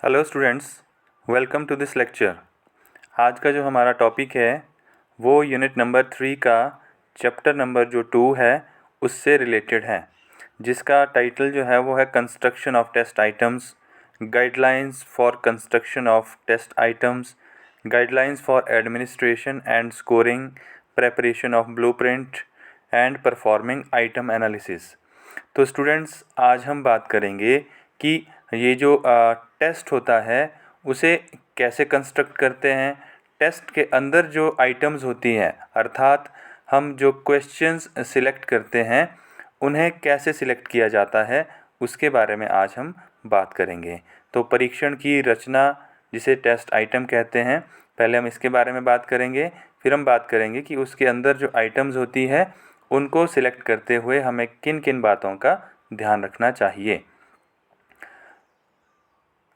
Hello students, welcome to this lecture. आज का जो हमारा टॉपिक है वो यूनिट नंबर 3 का चैप्टर नंबर जो 2 है उससे रिलेटेड है, जिसका टाइटल जो है वो है construction of test items, guidelines for construction of test items, guidelines for administration and scoring, preparation of blueprint and performing item analysis. तो स्टूडेंट्स, आज हम बात करेंगे कि ये जो टेस्ट होता है उसे कैसे कंस्ट्रक्ट करते हैं, टेस्ट के अंदर जो आइटम्स होती हैं अर्थात हम जो क्वेश्चंस सिलेक्ट करते हैं उन्हें कैसे सिलेक्ट किया जाता है, उसके बारे में आज हम बात करेंगे। तो परीक्षण की रचना, जिसे टेस्ट आइटम कहते हैं, पहले हम इसके बारे में बात करेंगे। फिर हम बात करेंगे कि उसके अंदर जो आइटम्स होती है उनको सिलेक्ट करते हुए हमें किन किन बातों का ध्यान रखना चाहिए।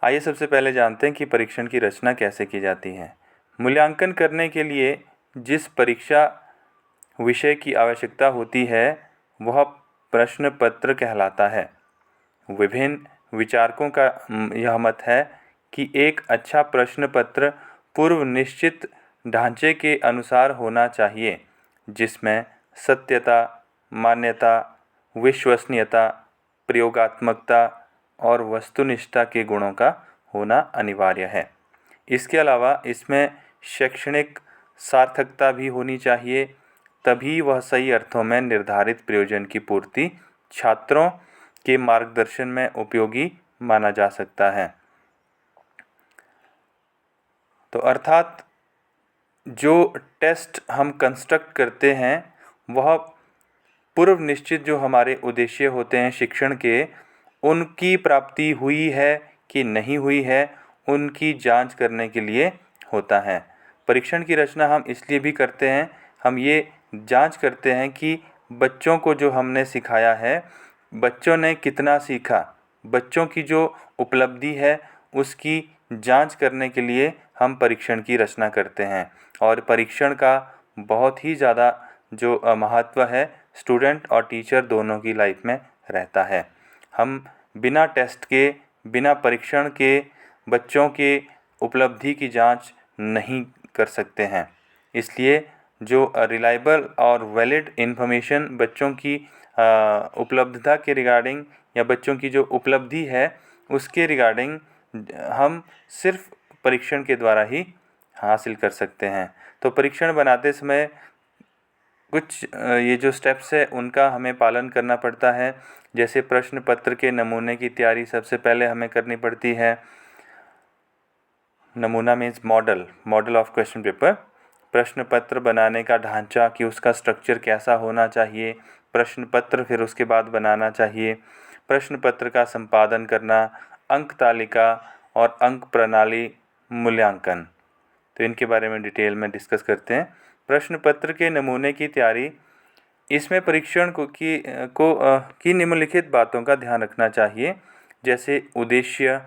आइए सबसे पहले जानते हैं कि परीक्षण की रचना कैसे की जाती है। मूल्यांकन करने के लिए जिस परीक्षा विषय की आवश्यकता होती है वह प्रश्न पत्र कहलाता है। विभिन्न विचारकों का यह मत है कि एक अच्छा प्रश्न पत्र पूर्व निश्चित ढांचे के अनुसार होना चाहिए, जिसमें सत्यता, मान्यता, विश्वसनीयता, प्रयोगात्मकता और वस्तुनिष्ठता के गुणों का होना अनिवार्य है। इसके अलावा इसमें शैक्षणिक सार्थकता भी होनी चाहिए, तभी वह सही अर्थों में निर्धारित प्रयोजन की पूर्ति छात्रों के मार्गदर्शन में उपयोगी माना जा सकता है। तो अर्थात जो टेस्ट हम कंस्ट्रक्ट करते हैं वह पूर्व निश्चित जो हमारे उद्देश्य होते हैं शिक्षण के, उनकी प्राप्ति हुई है कि नहीं हुई है, उनकी जांच करने के लिए होता है। परीक्षण की रचना हम इसलिए भी करते हैं, हम ये जांच करते हैं कि बच्चों को जो हमने सिखाया है बच्चों ने कितना सीखा, बच्चों की जो उपलब्धि है उसकी जांच करने के लिए हम परीक्षण की रचना करते हैं। और परीक्षण का बहुत ही ज़्यादा जो महत्व है स्टूडेंट और टीचर दोनों की लाइफ में रहता है। हम बिना टेस्ट के, बिना परीक्षण के बच्चों के उपलब्धि की जांच नहीं कर सकते हैं। इसलिए जो रिलायबल और वैलिड इन्फॉर्मेशन बच्चों की उपलब्धता के रिगार्डिंग या बच्चों की जो उपलब्धि है उसके रिगार्डिंग हम सिर्फ परीक्षण के द्वारा ही हासिल कर सकते हैं। तो परीक्षण बनाते समय कुछ ये जो स्टेप्स है उनका हमें पालन करना पड़ता है। जैसे प्रश्न पत्र के नमूने की तैयारी सबसे पहले हमें करनी पड़ती है। नमूना means model of question paper. प्रश्न पत्र बनाने का ढांचा कि उसका स्ट्रक्चर कैसा होना चाहिए, प्रश्न पत्र फिर उसके बाद बनाना चाहिए। प्रश्न पत्र का संपादन करना, अंक तालिका और अंक प्रणाली मूल्यांकन, तो इनके बारे में डिटेल में डिस्कस करते हैं। प्रश्न पत्र के नमूने की तैयारी, इसमें परीक्षण की निम्नलिखित बातों का ध्यान रखना चाहिए। जैसे उद्देश्य,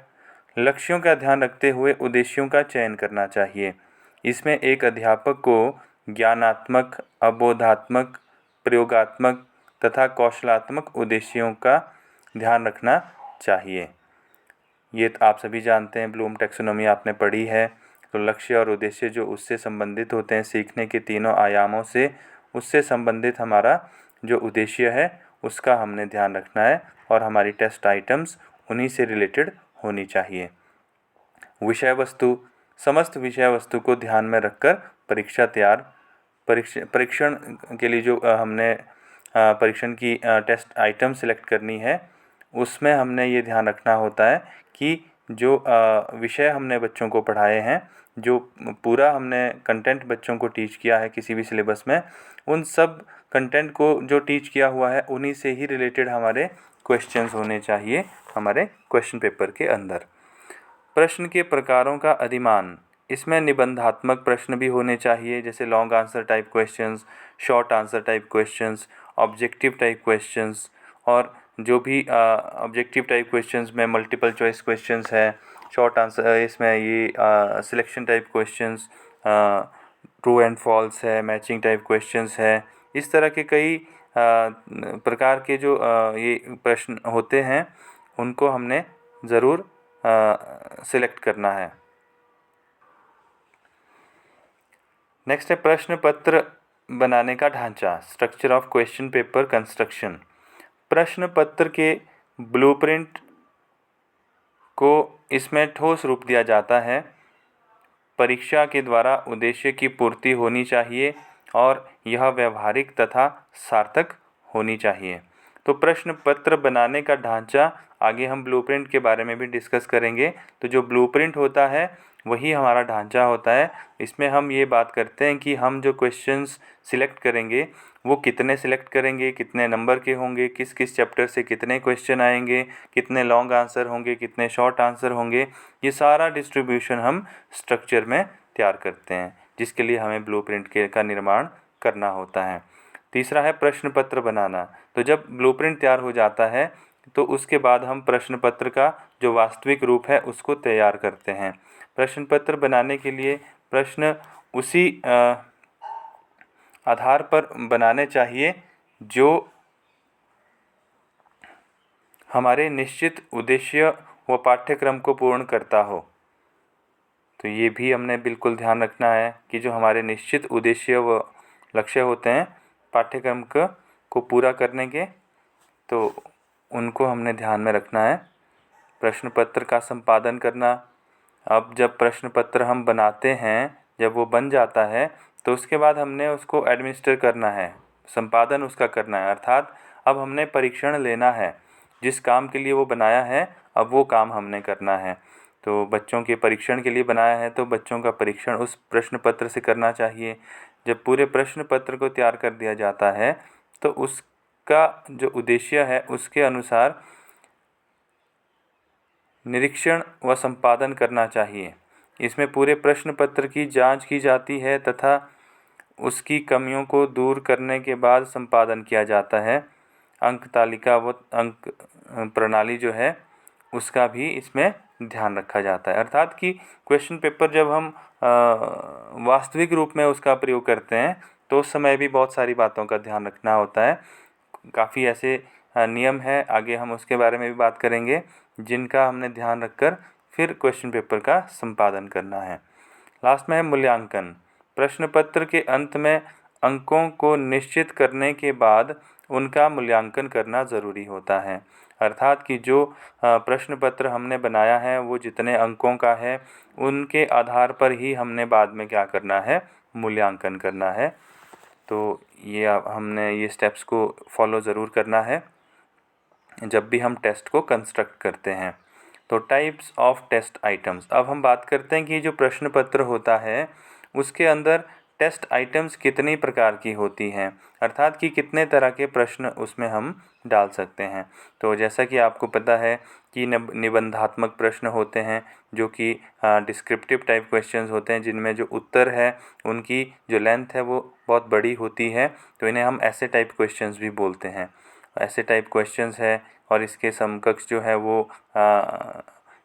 लक्ष्यों का ध्यान रखते हुए उद्देश्यों का चयन करना चाहिए। इसमें एक अध्यापक को ज्ञानात्मक, अबोधात्मक, प्रयोगात्मक तथा कौशलात्मक उद्देश्यों का ध्यान रखना चाहिए। ये तो आप सभी जानते हैं, ब्लूम टैक्सोनॉमी आपने पढ़ी है। तो लक्ष्य और उद्देश्य जो उससे संबंधित होते हैं, सीखने के तीनों आयामों से उससे संबंधित हमारा जो उद्देश्य है उसका हमने ध्यान रखना है और हमारी टेस्ट आइटम्स उन्हीं से रिलेटेड होनी चाहिए। विषय वस्तु, समस्त विषय वस्तु को ध्यान में रखकर परीक्षण के लिए जो हमने परीक्षण की टेस्ट आइटम सिलेक्ट करनी है उसमें हमने ये ध्यान रखना होता है कि जो विषय हमने बच्चों को पढ़ाए हैं, जो पूरा हमने कंटेंट बच्चों को टीच किया है किसी भी सिलेबस में, उन सब कंटेंट को जो टीच किया हुआ है उन्हीं से ही रिलेटेड हमारे क्वेश्चंस होने चाहिए हमारे क्वेश्चन पेपर के अंदर। प्रश्न के प्रकारों का अधिमान, इसमें निबंधात्मक प्रश्न भी होने चाहिए, जैसे long answer type questions, short answer type questions, objective type questions, और जो भी ऑब्जेक्टिव टाइप क्वेश्चंस में मल्टीपल चॉइस क्वेश्चंस है, शॉर्ट आंसर इसमें ये selection type questions, true and false है, मैचिंग टाइप क्वेश्चंस है। इस तरह के कई प्रकार के जो ये प्रश्न होते हैं उनको हमने ज़रूर सिलेक्ट करना है। नेक्स्ट है प्रश्न पत्र बनाने का ढांचा, structure of question paper construction. प्रश्न पत्र के ब्लूप्रिंट को इसमें ठोस रूप दिया जाता है। परीक्षा के द्वारा उद्देश्य की पूर्ति होनी चाहिए और यह व्यवहारिक तथा सार्थक होनी चाहिए। तो प्रश्न पत्र बनाने का ढांचा, आगे हम ब्लूप्रिंट के बारे में भी डिस्कस करेंगे। तो जो ब्लूप्रिंट होता है वही हमारा ढांचा होता है। इसमें हम ये बात करते हैं कि हम जो क्वेश्चंस सिलेक्ट करेंगे वो कितने सिलेक्ट करेंगे, कितने नंबर के होंगे, किस किस चैप्टर से कितने क्वेश्चन आएंगे, कितने लॉन्ग आंसर होंगे, कितने शॉर्ट आंसर होंगे, ये सारा डिस्ट्रीब्यूशन हम स्ट्रक्चर में तैयार करते हैं, जिसके लिए हमें ब्लूप्रिंट का निर्माण करना होता है। तीसरा है प्रश्न पत्र बनाना। तो जब ब्लूप्रिंट तैयार हो जाता है तो उसके बाद हम प्रश्न पत्र का जो वास्तविक रूप है उसको तैयार करते हैं। प्रश्न पत्र बनाने के लिए प्रश्न उसी आधार पर बनाने चाहिए जो हमारे निश्चित उद्देश्य व पाठ्यक्रम को पूर्ण करता हो। तो ये भी हमने बिल्कुल ध्यान रखना है कि जो हमारे निश्चित उद्देश्य व लक्ष्य होते हैं पाठ्यक्रम को पूरा करने के, तो उनको हमने ध्यान में रखना है। प्रश्न पत्र का संपादन करना। अब जब प्रश्न पत्र हम बनाते हैं, जब वो बन जाता है तो उसके बाद हमने उसको एडमिनिस्टर करना है, संपादन उसका करना है। अर्थात अब हमने परीक्षण लेना है, जिस काम के लिए वो बनाया है अब वो काम हमने करना है। तो बच्चों के परीक्षण के लिए बनाया है तो बच्चों का परीक्षण उस प्रश्न पत्र से करना चाहिए। जब पूरे प्रश्न पत्र को तैयार कर दिया जाता है तो उसका जो उद्देश्य है उसके अनुसार निरीक्षण व संपादन करना चाहिए। इसमें पूरे प्रश्न पत्र की जांच की जाती है तथा उसकी कमियों को दूर करने के बाद संपादन किया जाता है। अंक तालिका व अंक प्रणाली जो है उसका भी इसमें ध्यान रखा जाता है। अर्थात कि क्वेश्चन पेपर जब हम वास्तविक रूप में उसका प्रयोग करते हैं तो उस समय भी बहुत सारी बातों का ध्यान रखना होता है। काफ़ी ऐसे नियम है, आगे हम उसके बारे में भी बात करेंगे, जिनका हमने ध्यान रखकर फिर क्वेश्चन पेपर का संपादन करना है। लास्ट में है मूल्यांकन। प्रश्न पत्र के अंत में अंकों को निश्चित करने के बाद उनका मूल्यांकन करना ज़रूरी होता है। अर्थात कि जो प्रश्न पत्र हमने बनाया है वो जितने अंकों का है उनके आधार पर ही हमने बाद में क्या करना है, मूल्यांकन करना है। तो ये हमने ये स्टेप्स को फॉलो ज़रूर करना है जब भी हम टेस्ट को कंस्ट्रक्ट करते हैं। तो टाइप्स ऑफ टेस्ट आइटम्स, अब हम बात करते हैं कि जो प्रश्न पत्र होता है उसके अंदर टेस्ट आइटम्स कितनी प्रकार की होती हैं, अर्थात कि कितने तरह के प्रश्न उसमें हम डाल सकते हैं। तो जैसा कि आपको पता है कि निबंधात्मक प्रश्न होते हैं जो कि डिस्क्रिप्टिव टाइप क्वेश्चंस होते हैं, जिनमें जो उत्तर है उनकी जो लेंथ है वो बहुत बड़ी होती है, तो इन्हें हम ऐसे टाइप क्वेश्चंस भी बोलते हैं। ऐसे टाइप क्वेश्चंस है और इसके समकक्ष जो है वो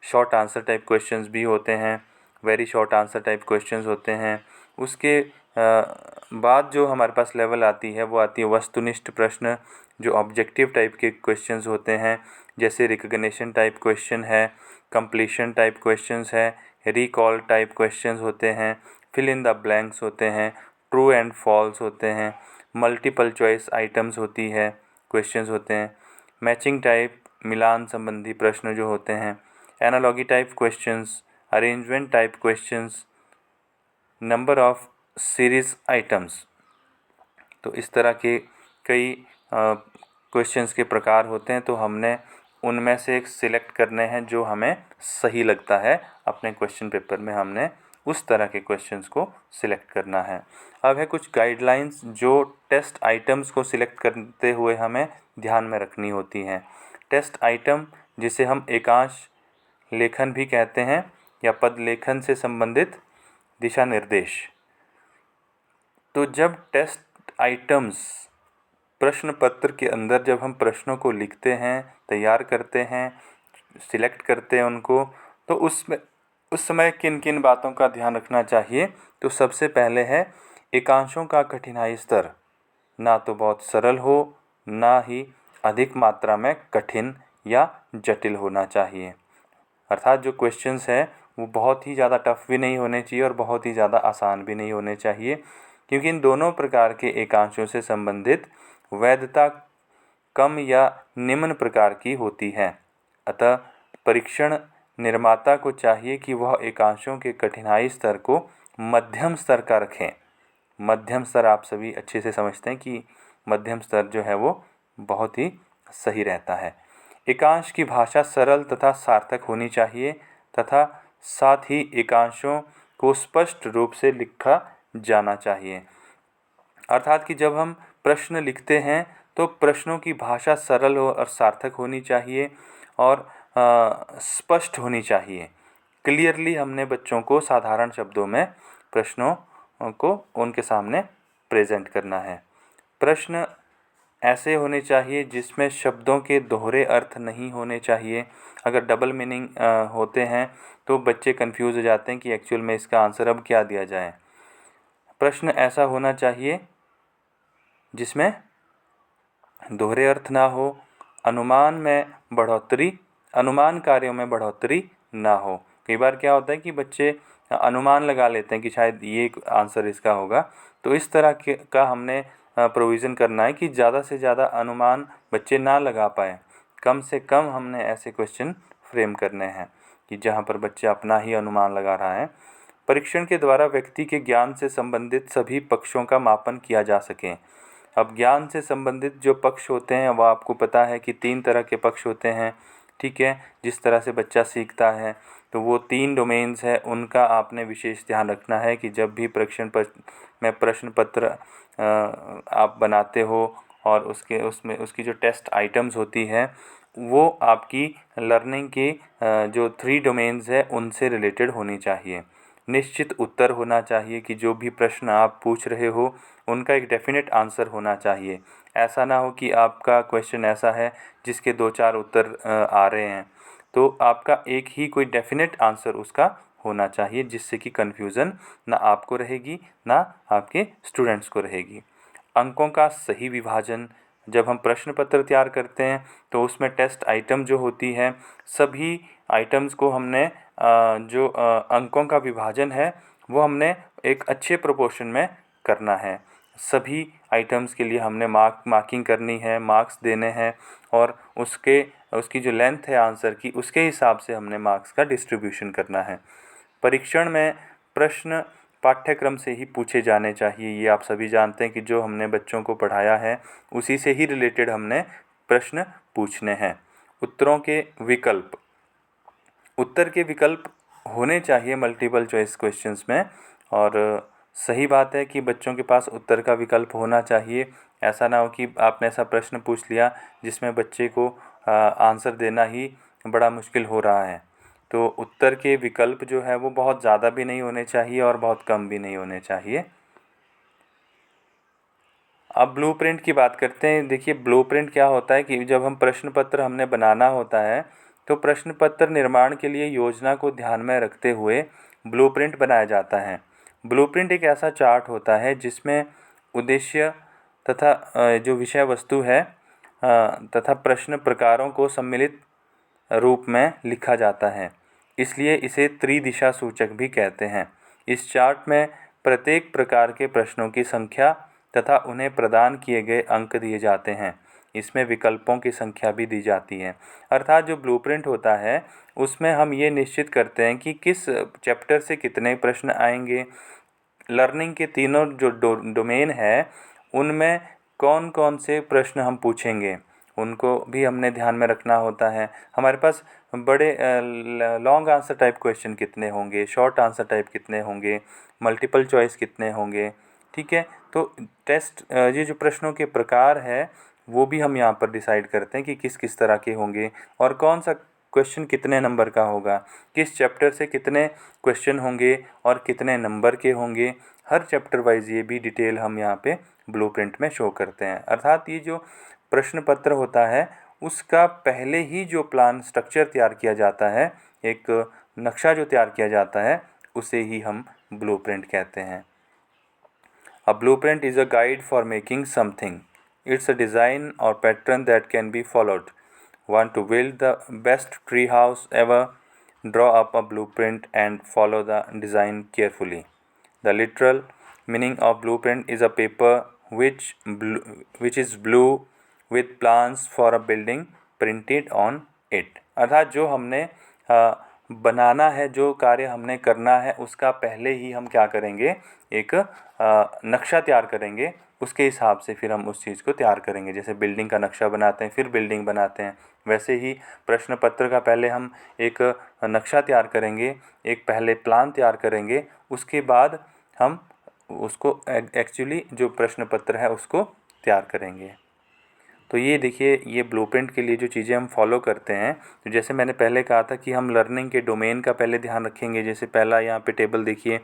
शॉर्ट आंसर टाइप क्वेश्चंस भी होते हैं, very short answer type questions होते हैं। उसके बाद जो हमारे पास लेवल आती है वो आती है वस्तुनिष्ठ प्रश्न, जो ऑब्जेक्टिव टाइप के क्वेश्चंस होते हैं, जैसे रिकग्निशन टाइप क्वेश्चन है, कंप्लीशन टाइप क्वेश्चंस है, रिकॉल टाइप क्वेश्चंस होते हैं, फिल इन द ब्लैंक्स होते हैं, ट्रू एंड फॉल्स होते हैं, मल्टीपल चॉइस आइटम्स होती है, क्वेश्चंस होते हैं, मैचिंग टाइप मिलान संबंधी प्रश्न जो होते हैं, analogy type questions, arrangement type questions, number of series items. तो इस तरह के कई क्वेश्चंस के प्रकार होते हैं, तो हमने उनमें से एक सिलेक्ट करने हैं जो हमें सही लगता है। अपने क्वेश्चन पेपर में हमने उस तरह के क्वेश्चंस को सिलेक्ट करना है। अब है कुछ गाइडलाइंस जो टेस्ट आइटम्स को सिलेक्ट करते हुए हमें ध्यान में रखनी होती हैं। टेस्ट आइटम जिसे हम एकांश लेखन भी कहते हैं या पद लेखन से संबंधित दिशा निर्देश। तो जब टेस्ट आइटम्स प्रश्न पत्र के अंदर जब हम प्रश्नों को लिखते हैं, तैयार करते हैं, सिलेक्ट करते हैं उनको, तो उस समय किन किन बातों का ध्यान रखना चाहिए। तो सबसे पहले है एकांशों का कठिनाई स्तर ना तो बहुत सरल हो, ना ही अधिक मात्रा में कठिन या जटिल होना चाहिए। अर्थात जो क्वेश्चंस है वो बहुत ही ज़्यादा टफ भी नहीं होने चाहिए और बहुत ही ज़्यादा आसान भी नहीं होने चाहिए, क्योंकि इन दोनों प्रकार के एकांशों से संबंधित वैधता कम या निम्न प्रकार की होती है। अतः परीक्षण निर्माता को चाहिए कि वह एकांशों के कठिनाई स्तर को मध्यम स्तर का रखें। मध्यम स्तर आप सभी अच्छे से समझते हैं कि मध्यम स्तर जो है वो बहुत ही सही रहता है। एकांश की भाषा सरल तथा सार्थक होनी चाहिए तथा साथ ही एकांशों को स्पष्ट रूप से लिखा जाना चाहिए। अर्थात कि जब हम प्रश्न लिखते हैं तो प्रश्नों की भाषा सरल और सार्थक होनी चाहिए और स्पष्ट होनी चाहिए। क्लियरली हमने बच्चों को साधारण शब्दों में प्रश्नों को उनके सामने प्रेजेंट करना है। प्रश्न ऐसे होने चाहिए जिसमें शब्दों के दोहरे अर्थ नहीं होने चाहिए। अगर डबल मीनिंग होते हैं तो बच्चे कंफ्यूज हो जाते हैं कि एक्चुअल में इसका आंसर अब क्या दिया जाए। प्रश्न ऐसा होना चाहिए जिसमें दोहरे अर्थ ना हो, अनुमान कार्यों में बढ़ोतरी ना हो। कई बार क्या होता है कि बच्चे अनुमान लगा लेते हैं कि शायद ये आंसर इसका होगा, तो इस तरह का हमने प्रोविज़न करना है कि ज़्यादा से ज़्यादा अनुमान बच्चे ना लगा पाए। कम से कम हमने ऐसे क्वेश्चन फ्रेम करने हैं कि जहाँ पर बच्चा अपना ही अनुमान लगा रहा है। परीक्षण के द्वारा व्यक्ति के ज्ञान से संबंधित सभी पक्षों का मापन किया जा सके। अब ज्ञान से संबंधित जो पक्ष होते हैं वह आपको पता है कि 3 तरह के पक्ष होते हैं, ठीक है। जिस तरह से बच्चा सीखता है तो वो 3 डोमेन्स है, उनका आपने विशेष ध्यान रखना है कि जब भी परीक्षण में प्रश्न पत्र आप बनाते हो और उसमें उसकी जो टेस्ट आइटम्स होती है वो आपकी लर्निंग की जो 3 डोमेन्स है उनसे रिलेटेड होनी चाहिए। निश्चित उत्तर होना चाहिए कि जो भी प्रश्न आप पूछ रहे हो उनका एक डेफिनेट आंसर होना चाहिए। ऐसा ना हो कि आपका क्वेश्चन ऐसा है जिसके 2-4 उत्तर आ रहे हैं, तो आपका एक ही कोई डेफिनेट आंसर उसका होना चाहिए, जिससे कि कन्फ्यूज़न ना आपको रहेगी ना आपके स्टूडेंट्स को रहेगी। अंकों का सही विभाजन, जब हम प्रश्न पत्र तैयार करते हैं तो उसमें टेस्ट आइटम जो होती है सभी आइटम्स को हमने जो अंकों का विभाजन है वो हमने एक अच्छे प्रोपोर्शन में करना है। सभी आइटम्स के लिए हमने मार्किंग करनी है, मार्क्स देने हैं और उसकी जो लेंथ है आंसर की उसके हिसाब से हमने मार्क्स का डिस्ट्रीब्यूशन करना है। परीक्षण में प्रश्न पाठ्यक्रम से ही पूछे जाने चाहिए। ये आप सभी जानते हैं कि जो हमने बच्चों को पढ़ाया है उसी से ही रिलेटेड हमने प्रश्न पूछने हैं। उत्तरों के विकल्प, उत्तर के विकल्प होने चाहिए मल्टीपल चॉइस क्वेश्चंस में, और सही बात है कि बच्चों के पास उत्तर का विकल्प होना चाहिए। ऐसा ना हो कि आपने ऐसा प्रश्न पूछ लिया जिसमें बच्चे को आंसर देना ही बड़ा मुश्किल हो रहा है। तो उत्तर के विकल्प जो है वो बहुत ज़्यादा भी नहीं होने चाहिए और बहुत कम भी नहीं होने चाहिए। अब ब्लूप्रिंट की बात करते हैं। देखिए ब्लूप्रिंट क्या होता है कि जब हम प्रश्न पत्र हमने बनाना होता है तो प्रश्न पत्र निर्माण के लिए योजना को ध्यान में रखते हुए ब्लूप्रिंट बनाया जाता है। ब्लूप्रिंट एक ऐसा चार्ट होता है जिसमें उद्देश्य तथा जो विषय वस्तु है तथा प्रश्न प्रकारों को सम्मिलित रूप में लिखा जाता है, इसलिए इसे त्रिदिशा सूचक भी कहते हैं। इस चार्ट में प्रत्येक प्रकार के प्रश्नों की संख्या तथा उन्हें प्रदान किए गए अंक दिए जाते हैं। इसमें विकल्पों की संख्या भी दी जाती है। अर्थात जो ब्लूप्रिंट होता है उसमें हम ये निश्चित करते हैं कि किस चैप्टर से कितने प्रश्न आएंगे, लर्निंग के तीनों जो डोमेन है उनमें कौन कौन से प्रश्न हम पूछेंगे उनको भी हमने ध्यान में रखना होता है। हमारे पास बड़े लॉन्ग आंसर टाइप क्वेश्चन कितने होंगे, शॉर्ट आंसर टाइप कितने होंगे, मल्टीपल चॉइस कितने होंगे, ठीक है। तो टेस्ट ये जो प्रश्नों के प्रकार है वो भी हम यहाँ पर डिसाइड करते हैं कि किस किस तरह के होंगे और कौन सा क्वेश्चन कितने नंबर का होगा, किस चैप्टर से कितने क्वेश्चन होंगे और कितने नंबर के होंगे। हर चैप्टर वाइज ये भी डिटेल हम यहाँ पे ब्लूप्रिंट में शो करते हैं। अर्थात ये जो प्रश्न पत्र होता है उसका पहले ही जो प्लान स्ट्रक्चर तैयार किया जाता है, एक नक्शा जो तैयार किया जाता है उसे ही हम ब्लूप्रिंट कहते हैं। A blueprint is a guide for making something. It's a design or pattern that can be followed. Want to build the best tree house ever? Draw up a blueprint and follow the design carefully. The literal meaning of blueprint is a paper which is blue with plans for a building printed on it. अर्थात जो हमने बनाना है, जो कार्य हमने करना है, उसका पहले ही हम क्या करेंगे, एक नक्शा तैयार करेंगे, उसके हिसाब से फिर हम उस चीज़ को तैयार करेंगे। जैसे बिल्डिंग का नक्शा बनाते हैं फिर बिल्डिंग बनाते हैं, वैसे ही प्रश्न पत्र का पहले हम एक नक्शा तैयार करेंगे, एक पहले प्लान तैयार करेंगे, उसके बाद हम उसको एक्चुअली जो प्रश्न पत्र है उसको तैयार करेंगे। तो ये देखिए, ये ब्लूप्रिंट के लिए जो चीज़ें हम फॉलो करते हैं, तो जैसे मैंने पहले कहा था कि हम लर्निंग के डोमेन का पहले ध्यान रखेंगे। जैसे पहला यहाँ पे टेबल देखिए,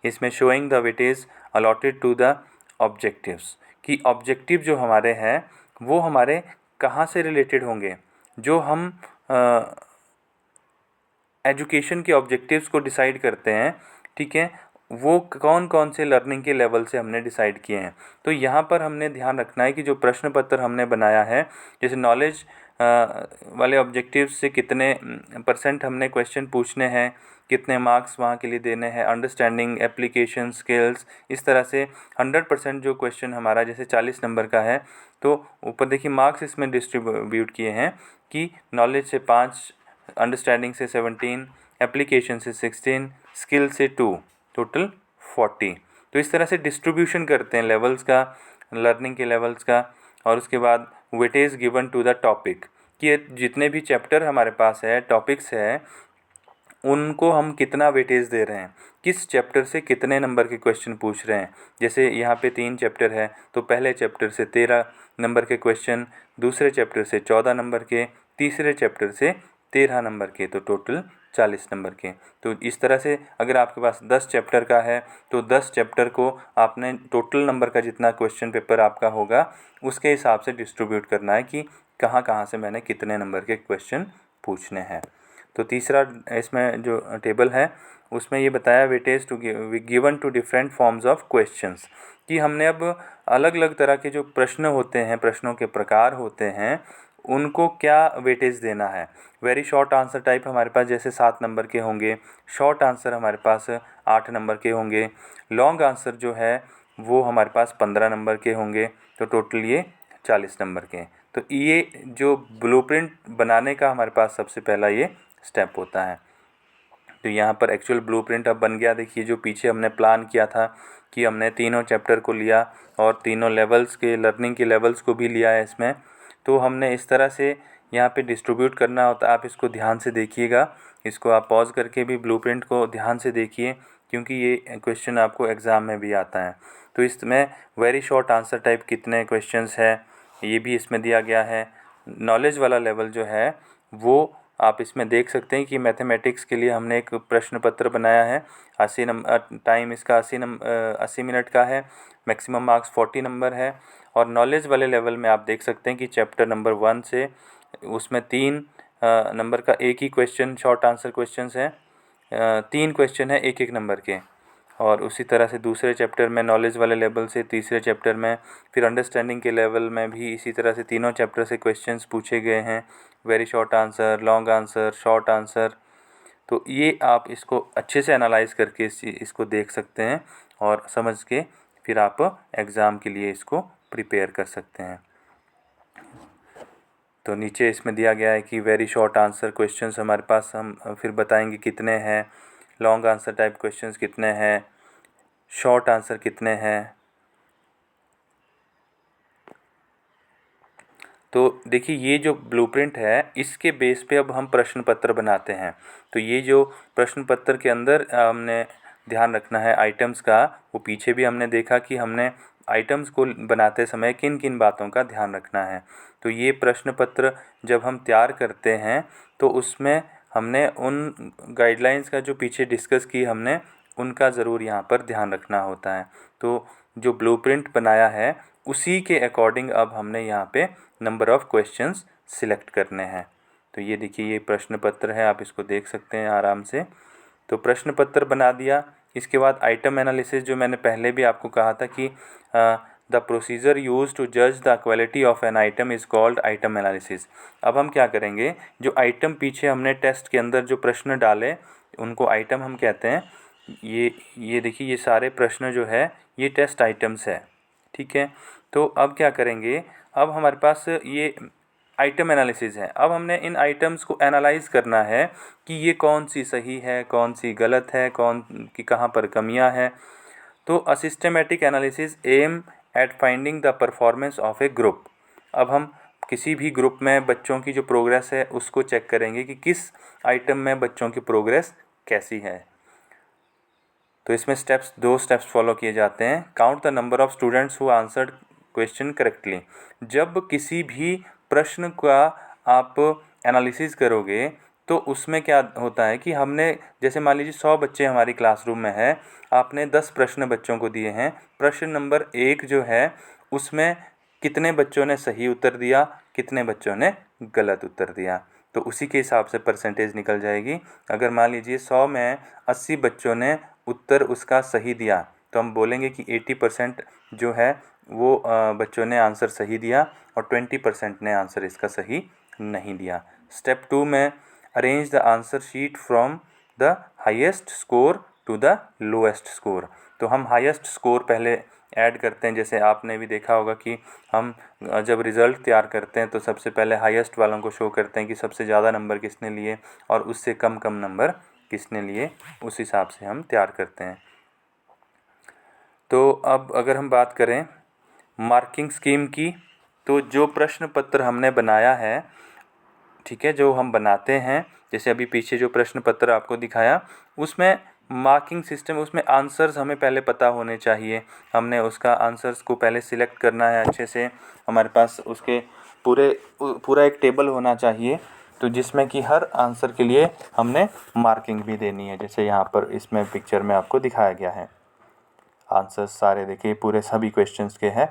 इसमें showing the weightage allotted to the objectives, कि ऑब्जेक्टिव जो हमारे हैं वो हमारे कहाँ से रिलेटेड होंगे। जो हम एजुकेशन के ऑब्जेक्टिव्स को डिसाइड करते हैं, ठीक है, वो कौन कौन से लर्निंग के लेवल से हमने डिसाइड किए हैं। तो यहाँ पर हमने ध्यान रखना है कि जो प्रश्न पत्र हमने बनाया है, जैसे नॉलेज वाले ऑब्जेक्टिव्स से कितने % हमने क्वेश्चन पूछने हैं, कितने मार्क्स वहाँ के लिए देने हैं, अंडरस्टैंडिंग, एप्लीकेशन, स्किल्स, इस तरह से 100% जो क्वेश्चन हमारा जैसे 40 नंबर का है, तो ऊपर देखिए मार्क्स इसमें डिस्ट्रीब्यूट किए हैं कि नॉलेज से 5, अंडरस्टैंडिंग से 17, एप्लीकेशन से 16, स्किल से 2, टोटल 40। तो इस तरह से डिस्ट्रीब्यूशन करते हैं लेवल्स का, लर्निंग के लेवल्स का। और उसके बाद weightage given to the topic, कि ये जितने भी चैप्टर हमारे पास है, टॉपिक्स है, उनको हम कितना वेटेज दे रहे हैं, किस चैप्टर से कितने नंबर के क्वेश्चन पूछ रहे हैं। जैसे यहाँ पे 3 चैप्टर है, तो पहले चैप्टर से 13 नंबर के क्वेश्चन, दूसरे चैप्टर से 14 नंबर के, तीसरे चैप्टर से 13 नंबर के, तो टोटल 40 नंबर के। तो इस तरह से अगर आपके पास 10 चैप्टर का है, तो 10 चैप्टर को आपने टोटल नंबर का जितना क्वेश्चन पेपर आपका होगा उसके हिसाब से डिस्ट्रीब्यूट करना है कि कहाँ कहाँ से मैंने कितने नंबर के क्वेश्चन पूछने हैं। तो तीसरा इसमें जो टेबल है उसमें ये बताया weightage to given to different forms of questions, कि हमने अब अलग अलग तरह के जो प्रश्न होते हैं, प्रश्नों के प्रकार होते हैं, उनको क्या वेटेज देना है। वेरी शॉर्ट आंसर टाइप हमारे पास जैसे 7 नंबर के होंगे, शॉर्ट आंसर हमारे पास 8 नंबर के होंगे, लॉन्ग आंसर जो है वो हमारे पास 15 नंबर के होंगे, तो टोटल ये 40 नंबर के। तो ये जो ब्लूप्रिंट बनाने का हमारे पास सबसे पहला ये स्टेप होता है। तो यहाँ पर एक्चुअल ब्लूप्रिंट अब बन गया। देखिए जो पीछे हमने प्लान किया था कि हमने तीनों चैप्टर को लिया और तीनों लेवल्स के, लर्निंग के लेवल्स को भी लिया है इसमें, तो हमने इस तरह से यहाँ पे डिस्ट्रीब्यूट करना होता है। आप इसको ध्यान से देखिएगा, इसको आप पॉज करके भी ब्लूप्रिंट को ध्यान से देखिए, क्योंकि ये क्वेश्चन आपको एग्ज़ाम में भी आता है। तो इसमें वेरी शॉर्ट आंसर टाइप कितने क्वेश्चंस है ये भी इसमें दिया गया है। नॉलेज वाला लेवल जो है वो आप इसमें देख सकते हैं कि मैथमेटिक्स के लिए हमने एक प्रश्न पत्र बनाया है। 80 नंबर, टाइम इसका 80 मिनट का है, मैक्सिमम मार्क्स 40 नंबर है। और नॉलेज वाले लेवल में आप देख सकते हैं कि चैप्टर नंबर 1 से उसमें 3 नंबर का एक ही क्वेश्चन, शॉर्ट आंसर क्वेश्चंस हैं, 3 क्वेश्चन है 1-1 नंबर के। और उसी तरह से दूसरे चैप्टर में नॉलेज वाले लेवल से, तीसरे चैप्टर में, फिर अंडरस्टैंडिंग के लेवल में भी इसी तरह से तीनों चैप्टर से क्वेश्चंस पूछे गए हैं। Very short answer, long answer, short answer. तो ये आप इसको अच्छे से एनालाइज करके इसको देख सकते हैं और समझ के फिर आप एग्ज़ाम के लिए इसको प्रिपेयर कर सकते हैं। तो नीचे इसमें दिया गया है कि वेरी शॉर्ट आंसर क्वेश्चंस हमारे पास हम फिर बताएंगे कितने हैं, लॉन्ग आंसर टाइप क्वेश्चंस कितने हैं, शॉर्ट आंसर कितने हैं। तो देखिए ये जो ब्लूप्रिंट है इसके बेस पे अब हम प्रश्न पत्र बनाते हैं। तो ये जो प्रश्न पत्र के अंदर हमने ध्यान रखना है आइटम्स का, वो पीछे भी हमने देखा कि हमने आइटम्स को बनाते समय किन किन बातों का ध्यान रखना है। तो ये प्रश्न पत्र जब हम तैयार करते हैं तो उसमें हमने उन गाइडलाइंस का जो पीछे डिस्कस की हमने, उनका ज़रूर यहाँ पर ध्यान रखना होता है। तो जो ब्लूप्रिंट बनाया है उसी के अकॉर्डिंग अब हमने यहाँ पे नंबर ऑफ़ क्वेश्चंस सिलेक्ट करने हैं। तो ये देखिए ये प्रश्न पत्र है, आप इसको देख सकते हैं आराम से। तो प्रश्न पत्र बना दिया, इसके बाद आइटम एनालिसिस जो मैंने पहले भी आपको कहा था कि द प्रोसीजर यूज टू जज the quality of an item is called item analysis. अब हम क्या करेंगे, जो आइटम पीछे हमने टेस्ट के अंदर जो प्रश्न डाले उनको आइटम हम कहते हैं। ये देखिए, ये सारे प्रश्न जो है ये टेस्ट आइटम्स है, ठीक है। तो अब क्या करेंगे, अब हमारे पास ये आइटम एनालिसिस है। अब हमने इन आइटम्स को एनालाइज करना है कि ये कौन सी सही है, कौन सी गलत है, कौन की कहाँ पर कमियां हैं। तो a systematic analysis aim at finding the performance of a group. अब हम किसी भी ग्रुप में बच्चों की जो प्रोग्रेस है उसको चेक करेंगे कि किस आइटम में बच्चों की प्रोग्रेस कैसी है। तो इसमें दो स्टेप्स फॉलो किए जाते हैं। Count the number of students who answered question correctly. जब किसी भी प्रश्न का आप एनालिसिस करोगे तो उसमें क्या होता है कि हमने, जैसे मान लीजिए 100 बच्चे हमारी क्लासरूम में है, आपने 10 प्रश्न बच्चों को दिए हैं। प्रश्न नंबर 1 जो है उसमें कितने बच्चों ने सही उत्तर दिया, कितने बच्चों ने गलत उत्तर दिया, तो उसी के हिसाब से परसेंटेज निकल जाएगी। अगर मान लीजिए 100 में 80 बच्चों ने उत्तर उसका सही दिया तो हम बोलेंगे कि 80% जो है वो बच्चों ने आंसर सही दिया और 20% ने आंसर इसका सही नहीं दिया। स्टेप 2 में arrange the answer sheet from the highest score to the lowest score. तो हम हाईएस्ट स्कोर पहले ऐड करते हैं। जैसे आपने भी देखा होगा कि हम जब रिज़ल्ट तैयार करते हैं तो सबसे पहले हाईएस्ट वालों को शो करते हैं कि सबसे ज़्यादा नंबर किसने लिए और उससे कम कम नंबर किसने लिए, उस हिसाब से हम तैयार करते हैं। तो अब अगर हम बात करें मार्किंग स्कीम की, तो जो प्रश्न पत्र हमने बनाया है, ठीक है, जो हम बनाते हैं, जैसे अभी पीछे जो प्रश्न पत्र आपको दिखाया उसमें मार्किंग सिस्टम, उसमें आंसर्स हमें पहले पता होने चाहिए। हमने उसका आंसर्स को पहले सिलेक्ट करना है अच्छे से। हमारे पास उसके पूरा एक टेबल होना चाहिए, तो जिसमें कि हर आंसर के लिए हमने मार्किंग भी देनी है। जैसे यहाँ पर इसमें पिक्चर में आपको दिखाया गया है, आंसर्स सारे देखिए पूरे सभी क्वेश्चंस के हैं।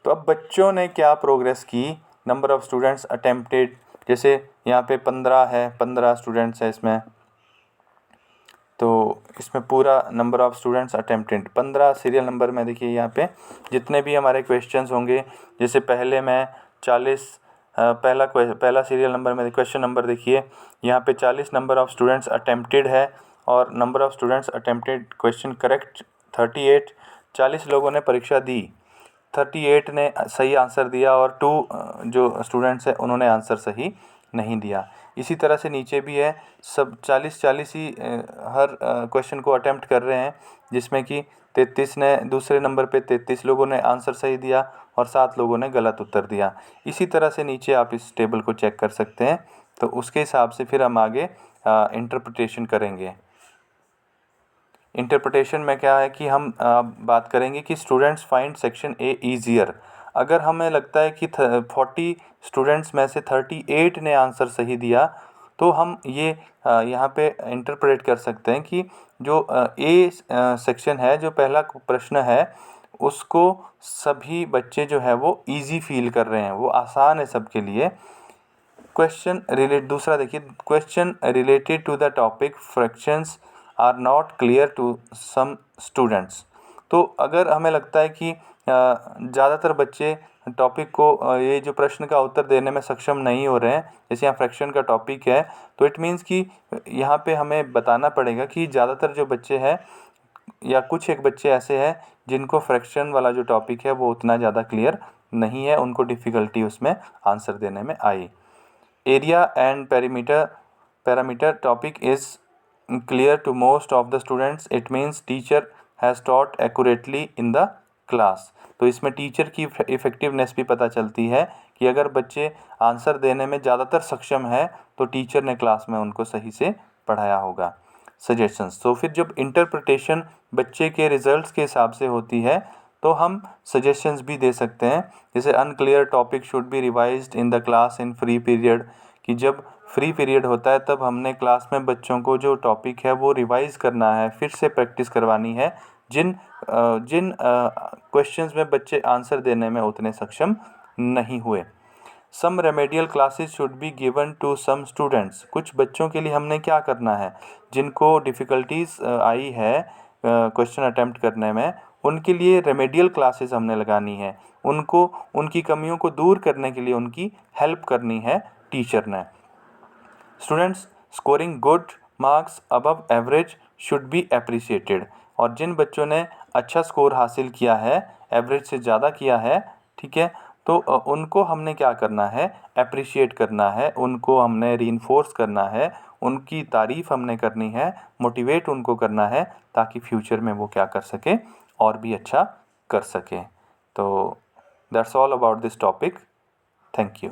तो अब बच्चों ने क्या प्रोग्रेस की, नंबर ऑफ़ स्टूडेंट्स अटेम्प्टेड, जैसे यहाँ पे 15 है, 15 स्टूडेंट्स है इसमें, तो इसमें पूरा number of students attempted 15 serial number में देखिए यहाँ पे जितने भी हमारे क्वेश्चंस होंगे, जैसे पहले में 40 पहला सीरियल नंबर में क्वेश्चन नंबर देखिए यहाँ पे 40 नंबर ऑफ़ स्टूडेंट्स अटेम्प्टेड है और number of students attempted question correct 38। 40 लोगों ने परीक्षा दी, 38 ने सही आंसर दिया और 2 जो स्टूडेंट्स हैं उन्होंने आंसर सही नहीं दिया। इसी तरह से नीचे भी है, सब 40 ही हर क्वेश्चन को अटेम्प्ट कर रहे हैं, जिसमें कि 33 ने, दूसरे नंबर पे 33 लोगों ने आंसर सही दिया और 7 लोगों ने गलत उत्तर दिया। इसी तरह से नीचे आप इस टेबल को चेक कर सकते हैं। तो उसके हिसाब से फिर हम आगे इंटरप्रिटेशन करेंगे। इंटरप्रिटेशन में क्या है कि हम बात करेंगे कि students find section A easier. अगर हमें लगता है कि 40 स्टूडेंट्स में से 38 ने आंसर सही दिया, तो हम ये यहाँ पे इंटरप्रेट कर सकते हैं कि जो ए सेक्शन है, जो पहला प्रश्न है, उसको सभी बच्चे जो है वो इजी फील कर रहे हैं, वो आसान है सबके लिए। दूसरा देखिए, question related to the topic fractions are not clear to some students. तो अगर हमें लगता है कि ज़्यादातर बच्चे टॉपिक को ये जो प्रश्न का उत्तर देने में सक्षम नहीं हो रहे हैं, जैसे यहाँ फ्रैक्शन का टॉपिक है, तो इट मीन्स कि यहाँ पे हमें बताना पड़ेगा कि ज़्यादातर जो बच्चे हैं या कुछ एक बच्चे ऐसे हैं जिनको फ्रैक्शन वाला जो टॉपिक है वो उतना ज़्यादा क्लियर नहीं है, उनको डिफ़िकल्टी उसमें आंसर देने में आई। Area and parameter topic is clear to most of the students, it means teacher has taught accurately in the class। तो इसमें टीचर की इफ़ेक्टिवनेस भी पता चलती है कि अगर बच्चे आंसर देने में ज़्यादातर सक्षम है तो टीचर ने क्लास में उनको सही से पढ़ाया होगा। सजेशंस, तो फिर जब इंटरप्रिटेशन बच्चे के रिजल्ट्स के हिसाब से होती है तो हम सजेशंस भी दे सकते हैं। जैसे unclear topic should be revised in the class in free period, कि जब फ्री पीरियड होता है तब हमने क्लास में बच्चों को जो टॉपिक है वो रिवाइज़ करना है, फिर से प्रैक्टिस करवानी है जिन क्वेश्चंस में बच्चे आंसर देने में उतने सक्षम नहीं हुए। Some remedial classes should be given to some students, कुछ बच्चों के लिए हमने क्या करना है, जिनको डिफ़िकल्टीज आई है क्वेश्चन अटेम्प्ट करने में, उनके लिए रेमेडियल क्लासेस हमने लगानी है, उनको उनकी कमियों को दूर करने के लिए उनकी हेल्प करनी है टीचर ने। Students, scoring good marks above average should be appreciated. और जिन बच्चों ने अच्छा स्कोर हासिल किया है, एवरेज से ज़्यादा किया है, ठीक है, तो उनको हमने क्या करना है, अप्रिशिएट करना है, उनको हमने रीइंफोर्स करना है, उनकी तारीफ़ हमने करनी है, मोटिवेट उनको करना है, ताकि फ्यूचर में वो क्या कर सके, और भी अच्छा कर सके। तो that's all about this topic. Thank you.